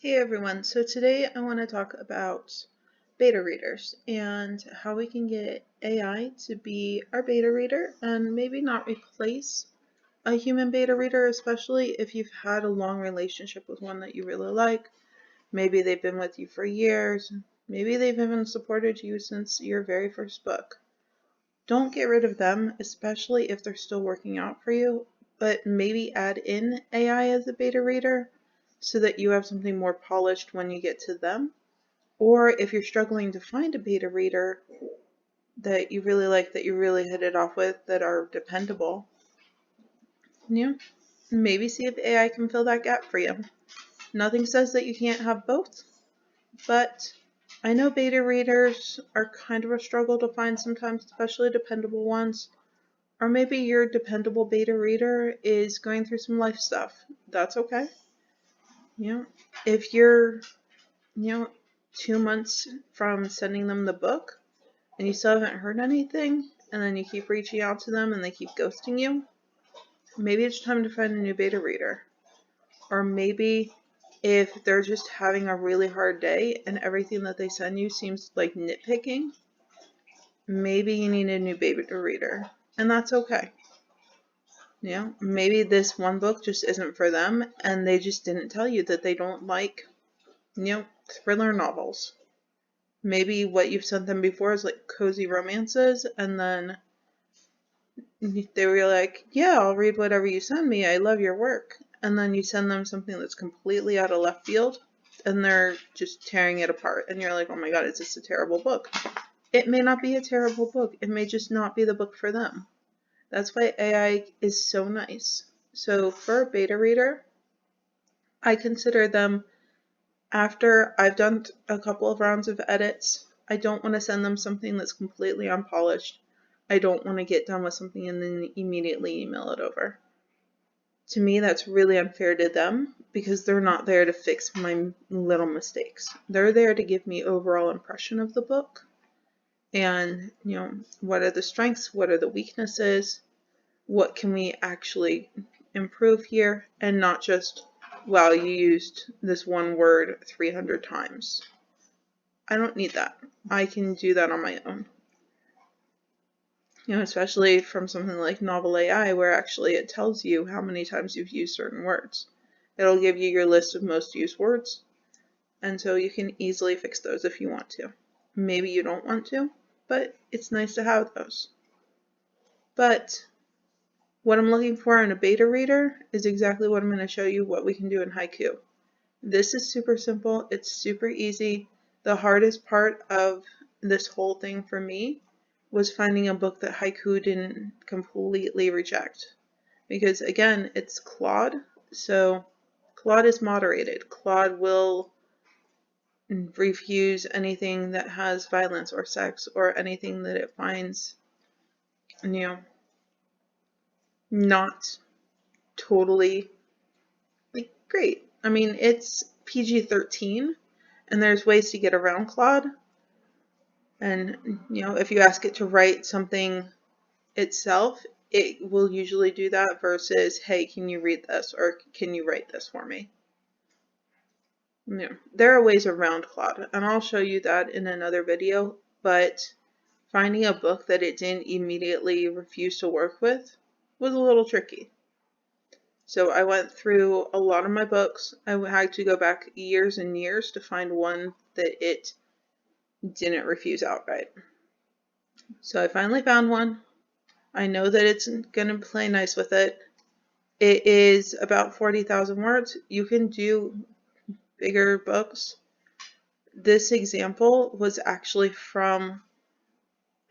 Hey everyone, so today I want to talk about beta readers and how we can get AI to be our beta reader and maybe not replace a human beta reader, especially if you've had a long relationship with one that you really like. Maybe they've been with you for years, maybe they've even supported you since your very first book. Don't get rid of them, especially if they're still working out for you, but maybe add in AI as a beta reader so that you have something more polished when you get to them. Or if you're struggling to find a beta reader that you really like, that you really hit it off with, that are dependable, maybe see if AI can fill that gap for you. Nothing says that you can't have both, but I know beta readers are kind of a struggle to find sometimes, especially dependable ones. Or maybe your dependable beta reader is going through some life stuff. That's okay. If you're, 2 months from sending them the book and you still haven't heard anything, and then you keep reaching out to them and they keep ghosting you, maybe it's time to find a new beta reader. Or maybe if they're just having a really hard day and everything that they send you seems like nitpicking, maybe you need a new beta reader. And that's okay. Maybe this one book just isn't for them and they just didn't tell you that they don't like, thriller novels. Maybe what you've sent them before is like cozy romances, and then they were like, yeah, I'll read whatever you send me. I love your work. And then you send them something that's completely out of left field and they're just tearing it apart. And you're like, oh my God, is this a terrible book? It may not be a terrible book. It may just not be the book for them. That's why AI is so nice. So for a beta reader, I consider them after I've done a couple of rounds of edits. I don't want to send them something that's completely unpolished. I don't want to get done with something and then immediately email it over. To me, that's really unfair to them because they're not there to fix my little mistakes. They're there to give me overall impression of the book. And, what are the strengths? What are the weaknesses? What can we actually improve here? And not just, wow, you used this one word 300 times. I don't need that. I can do that on my own. Especially from something like Novel AI, where actually it tells you how many times you've used certain words. It'll give you your list of most used words, and so you can easily fix those if you want to. Maybe you don't want to, but it's nice to have those. But what I'm looking for in a beta reader is exactly what I'm going to show you what we can do in Haiku. This is super simple. It's super easy. The hardest part of this whole thing for me was finding a book that Haiku didn't completely reject. Because again, it's Claude, so Claude is moderated. Claude will refuse anything that has violence or sex or anything that it finds, not totally great. I mean, it's PG-13 and there's ways to get around Claude. And, if you ask it to write something itself, it will usually do that versus, hey, can you read this? Or can you write this for me? There are ways around Claude, and I'll show you that in another video, but finding a book that it didn't immediately refuse to work with was a little tricky. So I went through a lot of my books. I had to go back years and years to find one that it didn't refuse outright. So I finally found one. I know that it's going to play nice with it. It is about 40,000 words. You can do bigger books. This example was actually from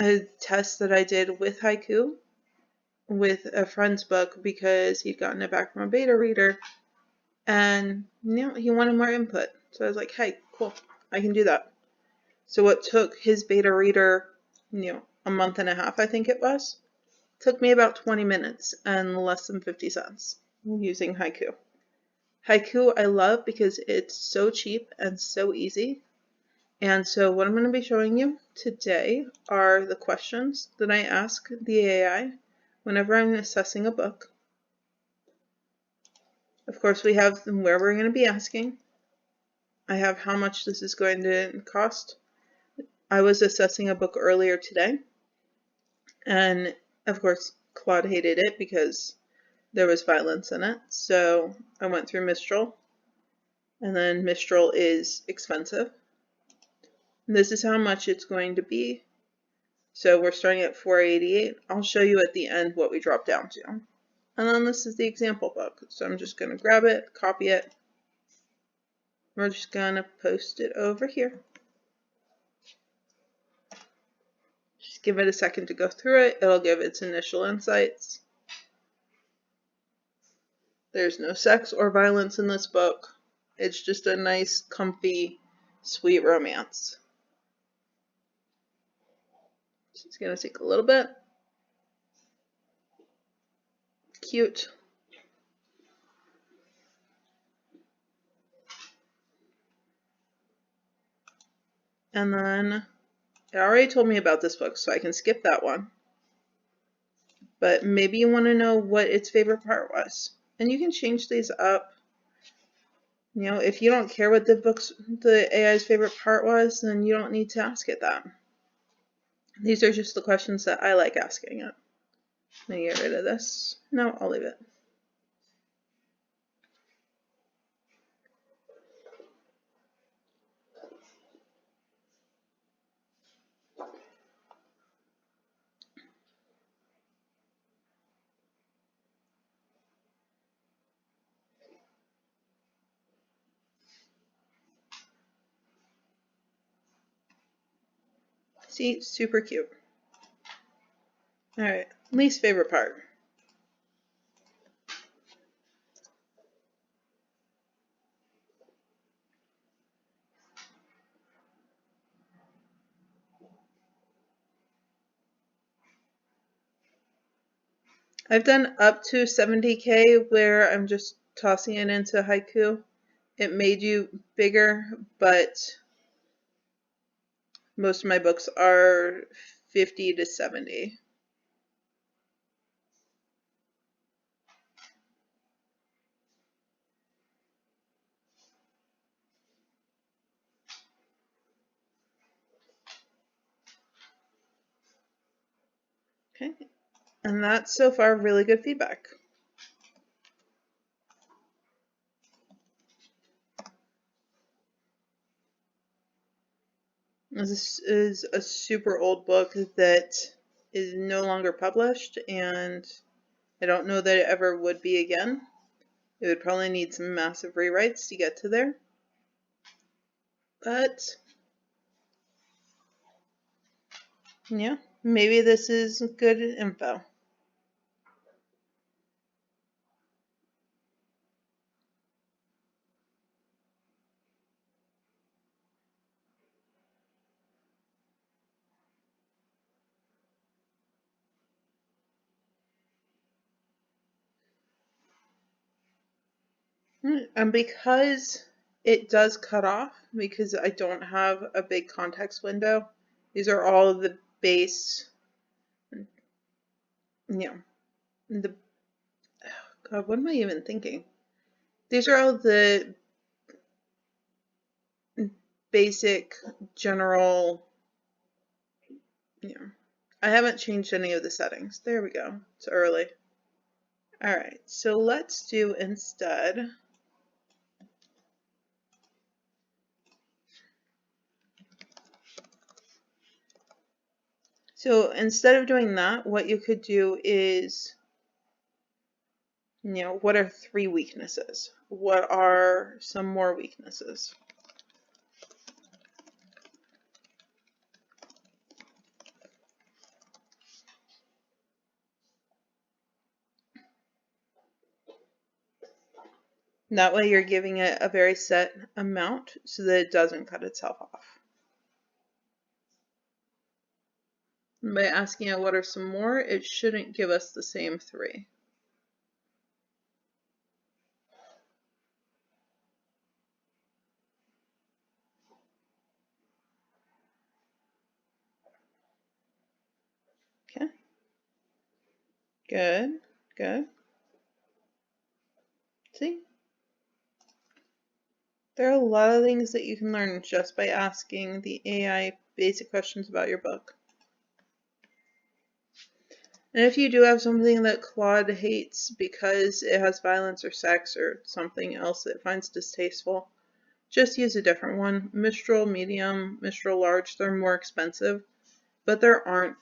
a test that I did with Haiku with a friend's book because he'd gotten it back from a beta reader and he wanted more input. So I was like, hey, cool, I can do that. So what took his beta reader, a month and a half, I think it was, took me about 20 minutes and less than 50 cents using Haiku. Haiku I love because it's so cheap and so easy. And so what I'm going to be showing you today are the questions that I ask the AI whenever I'm assessing a book. Of course, we have where we're going to be asking. I have how much this is going to cost. I was assessing a book earlier today, and of course Claude hated it because there was violence in it. So I went through Mistral, and then Mistral is expensive. And this is how much it's going to be. So we're starting at $4.88. I'll show you at the end what we drop down to. And then this is the example book. So I'm just going to grab it, copy it. We're just going to post it over here. Just give it a second to go through it. It'll give its initial insights. There's no sex or violence in this book. It's just a nice, comfy, sweet romance. It's going to take a little bit. Cute. And then it already told me about this book, so I can skip that one. But maybe you want to know what its favorite part was. And you can change these up. You know, if you don't care what the AI's favorite part was, then you don't need to ask it that. These are just the questions that I like asking it. Let me get rid of this. No, I'll leave it. See, super cute. Alright, least favorite part. I've done up to 70K where I'm just tossing it into Haiku. It made you bigger, but most of my books are 50 to 70. Okay, and that's so far really good feedback. This is a super old book that is no longer published, and I don't know that it ever would be again. It would probably need some massive rewrites to get to there. But yeah, maybe this is good info. And because it does cut off, because I don't have a big context window, these are all of the base, the, God, what am I even thinking? These are all the basic general, I haven't changed any of the settings. There we go. It's early. All right, so let's do instead. So instead of doing that, what you could do is, what are 3 weaknesses? What are some more weaknesses? That way you're giving it a very set amount so that it doesn't cut itself off. And by asking it what are some more, it shouldn't give us the same 3. Okay. Good. Good. See? There are a lot of things that you can learn just by asking the AI basic questions about your book. And if you do have something that Claude hates because it has violence or sex or something else that it finds distasteful, just use a different one. Mistral Medium, Mistral Large, they're more expensive, but they aren't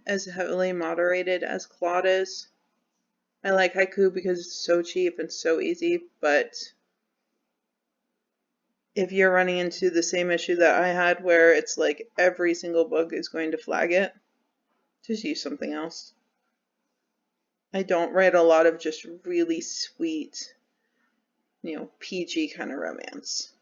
as heavily moderated as Claude is. I like Haiku because it's so cheap and so easy, but if you're running into the same issue that I had where it's like every single book is going to flag it, just use something else. I don't write a lot of just really sweet, PG kind of romance.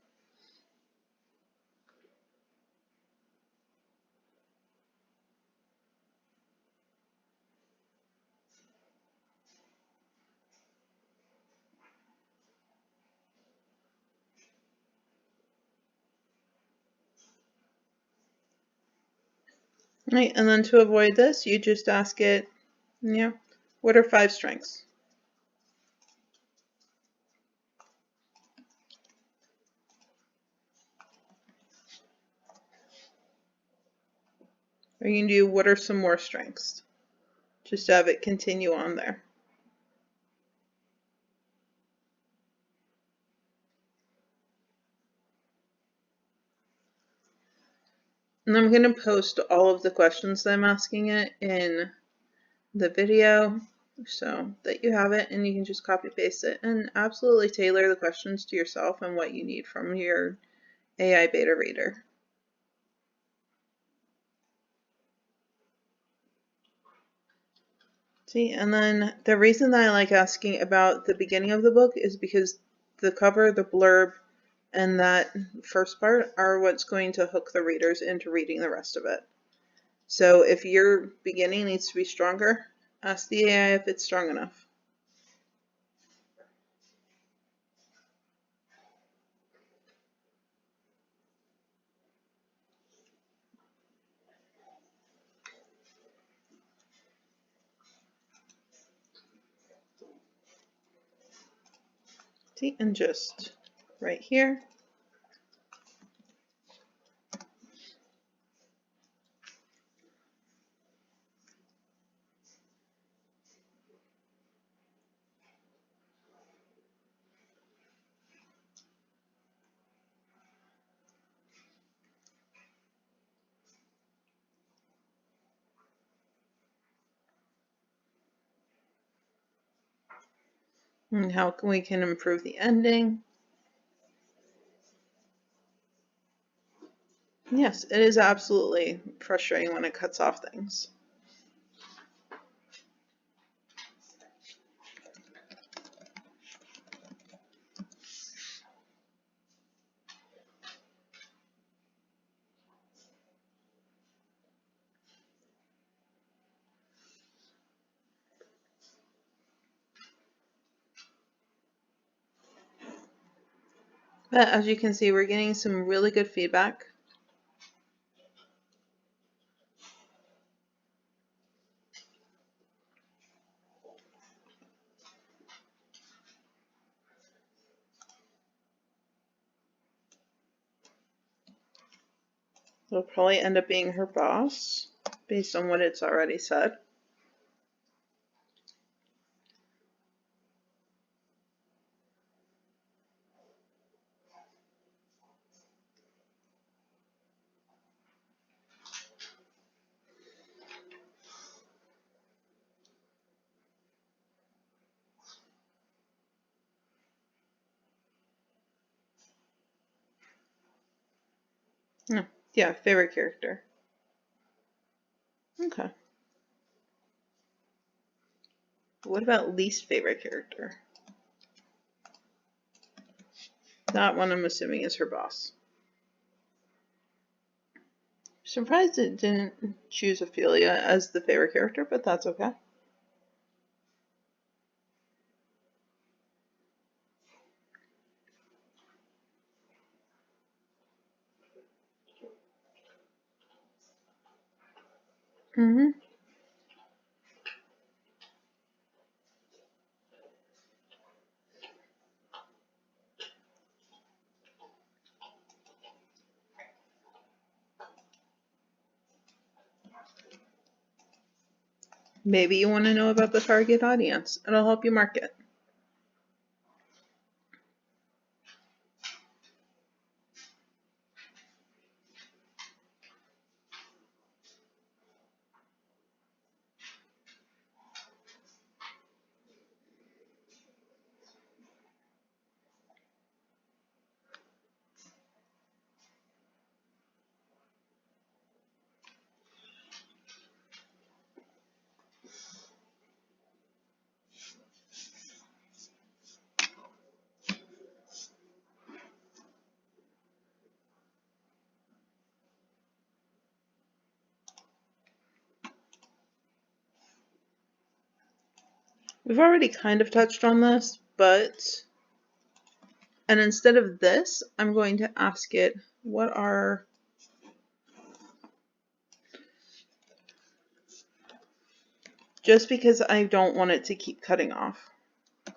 Right, and then to avoid this, you just ask it, what are 5 strengths? Or you can do, what are some more strengths? Just to have it continue on there. And I'm going to post all of the questions that I'm asking it in the video so that you have it and you can just copy paste it and absolutely tailor the questions to yourself and what you need from your AI beta reader. See, and then the reason that I like asking about the beginning of the book is because the cover, the blurb, and that first part are what's going to hook the readers into reading the rest of it. So if your beginning needs to be stronger, ask the AI if it's strong enough. See, and just right here. And how we can improve the ending. Yes, it is absolutely frustrating when it cuts off things. But as you can see, we're getting some really good feedback. It'll probably end up being her boss, based on what it's already said. No. Yeah, favorite character. Okay. What about least favorite character? That one I'm assuming is her boss. Surprised it didn't choose Ophelia as the favorite character, but that's okay. Mm-hmm. Maybe you want to know about the target audience. It'll help you market. We've already kind of touched on this, and instead of this, I'm going to ask it, what are just because I don't want it to keep cutting off. So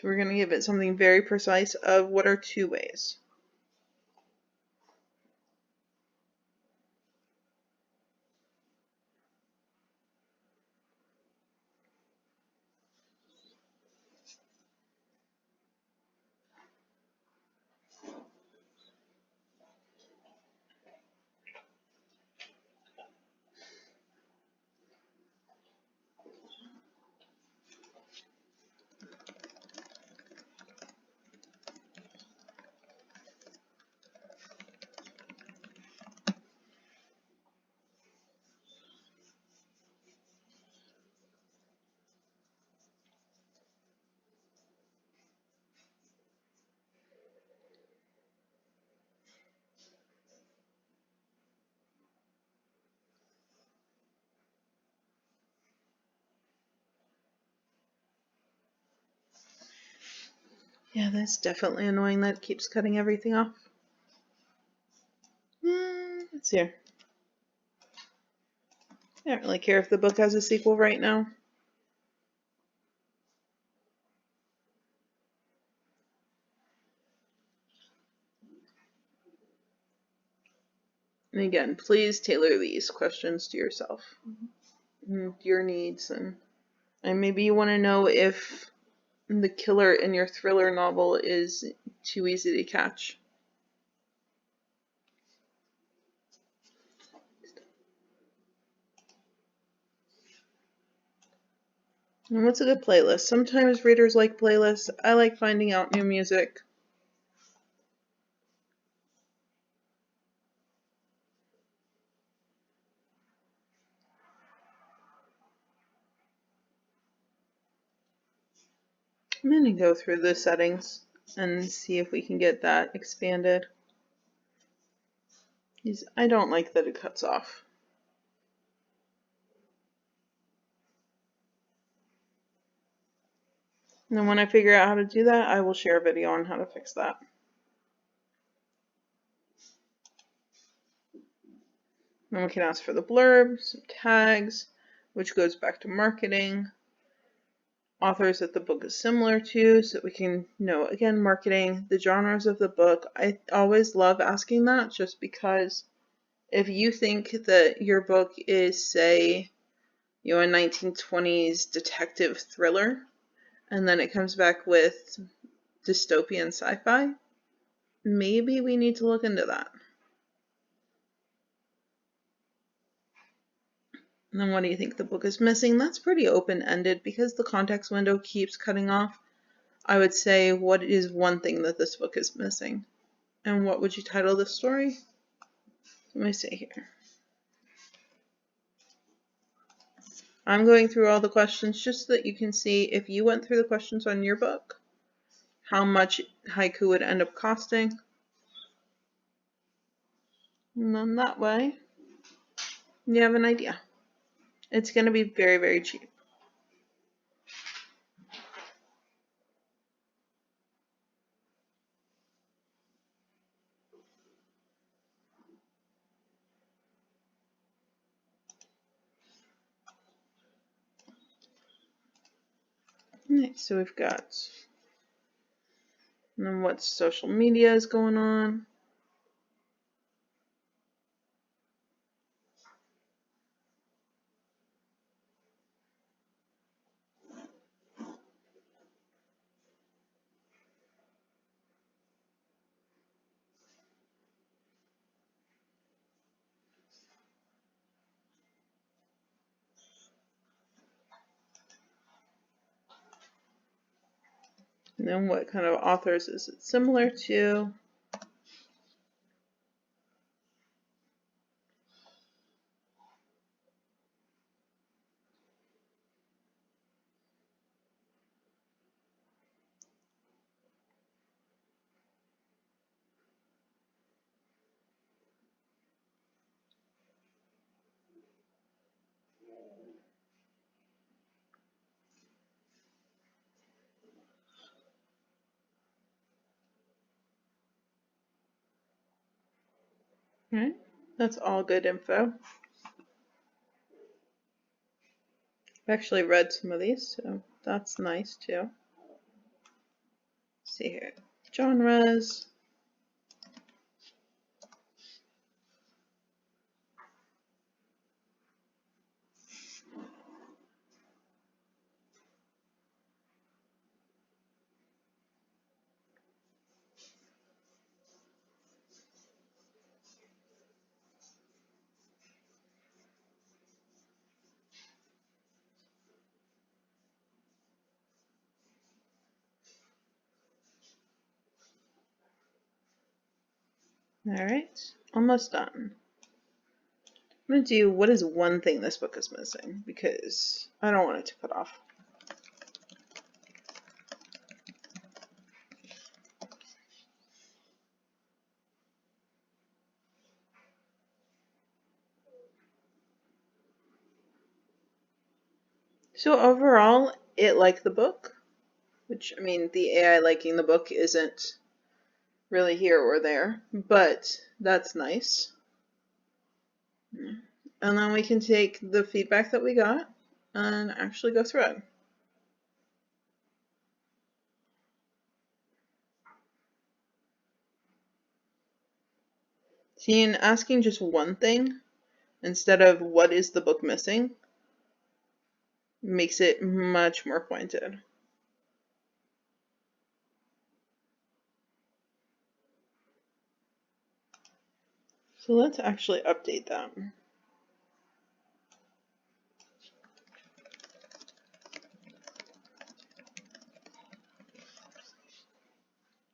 we're going to give it something very precise of what are 2 ways. Yeah, that's definitely annoying that it keeps cutting everything off. Let's see. I don't really care if the book has a sequel right now. And again, please tailor these questions to yourself, your needs, and maybe you want to know if the killer in your thriller novel is too easy to catch. And what's a good playlist? Sometimes readers like playlists. I like finding out new music. I'm going to go through the settings and see if we can get that expanded. I don't like that it cuts off. And then when I figure out how to do that, I will share a video on how to fix that. Then we can ask for the blurb, some tags, which goes back to marketing, authors that the book is similar to, so that we can know, again, marketing, the genres of the book. I always love asking that just because if you think that your book is, say, a 1920s detective thriller, and then it comes back with dystopian sci-fi, maybe we need to look into that. And then what do you think the book is missing? That's pretty open-ended because the context window keeps cutting off. I would say, what is one thing that this book is missing? And what would you title this story? Let me see here. I'm going through all the questions just so that you can see if you went through the questions on your book, how much Haiku would end up costing. And then that way, you have an idea. It's going to be very, very cheap. Alright, so we've got, and then what social media is going on. And then what kind of authors is it similar to? Right? That's all good info. I've actually read some of these, so that's nice too. Let's see here. Genres. Alright, almost done. I'm going to do what is one thing this book is missing, because I don't want it to cut off. So overall, it liked the book, which, I mean, the AI liking the book isn't really here or there, but that's nice. And then we can take the feedback that we got and actually go through it. See, in asking just one thing instead of what is the book missing makes it much more pointed. So let's actually update that.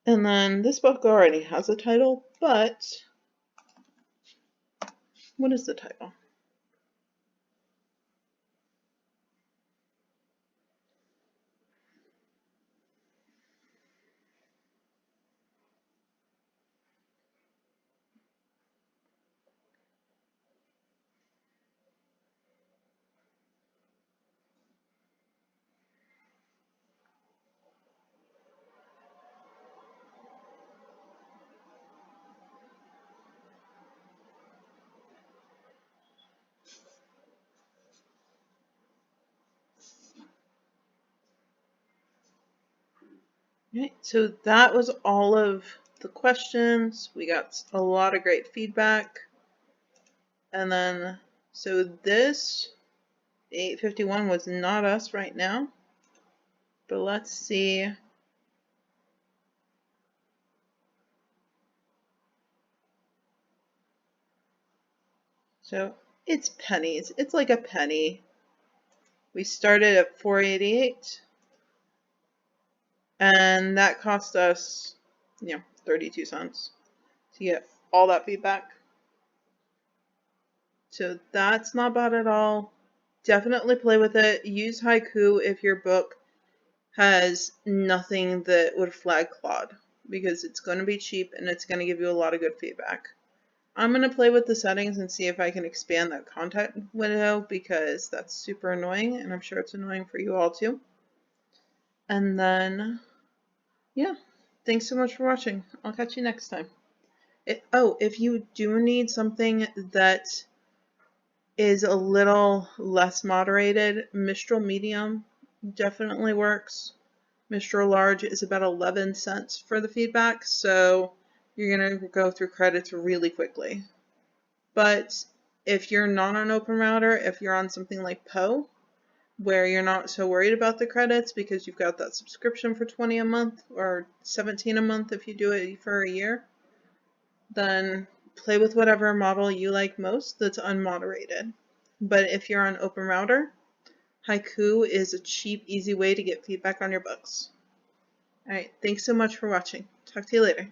And then this book already has a title, but what is the title? Right, so that was all of the questions. We got a lot of great feedback. And then, so this 851 was not us right now, but let's see. So it's pennies. It's like a penny. We started at 488, and that cost us, 32 cents to get all that feedback. So that's not bad at all. Definitely play with it. Use Haiku if your book has nothing that would flag Claude, because it's going to be cheap and it's going to give you a lot of good feedback. I'm going to play with the settings and see if I can expand that contact window, because that's super annoying, and I'm sure it's annoying for you all too. And then, yeah, thanks so much for watching. I'll catch you next time. If you do need something that is a little less moderated, Mistral Medium definitely works. Mistral Large is about 11 cents for the feedback, so you're going to go through credits really quickly. But if you're not on Open Router, if you're on something like Poe, where you're not so worried about the credits because you've got that subscription for $20 a month or $17 a month if you do it for a year, then play with whatever model you like most that's unmoderated. But if you're on Open Router, Haiku is a cheap, easy way to get feedback on your books. Alright, thanks so much for watching. Talk to you later.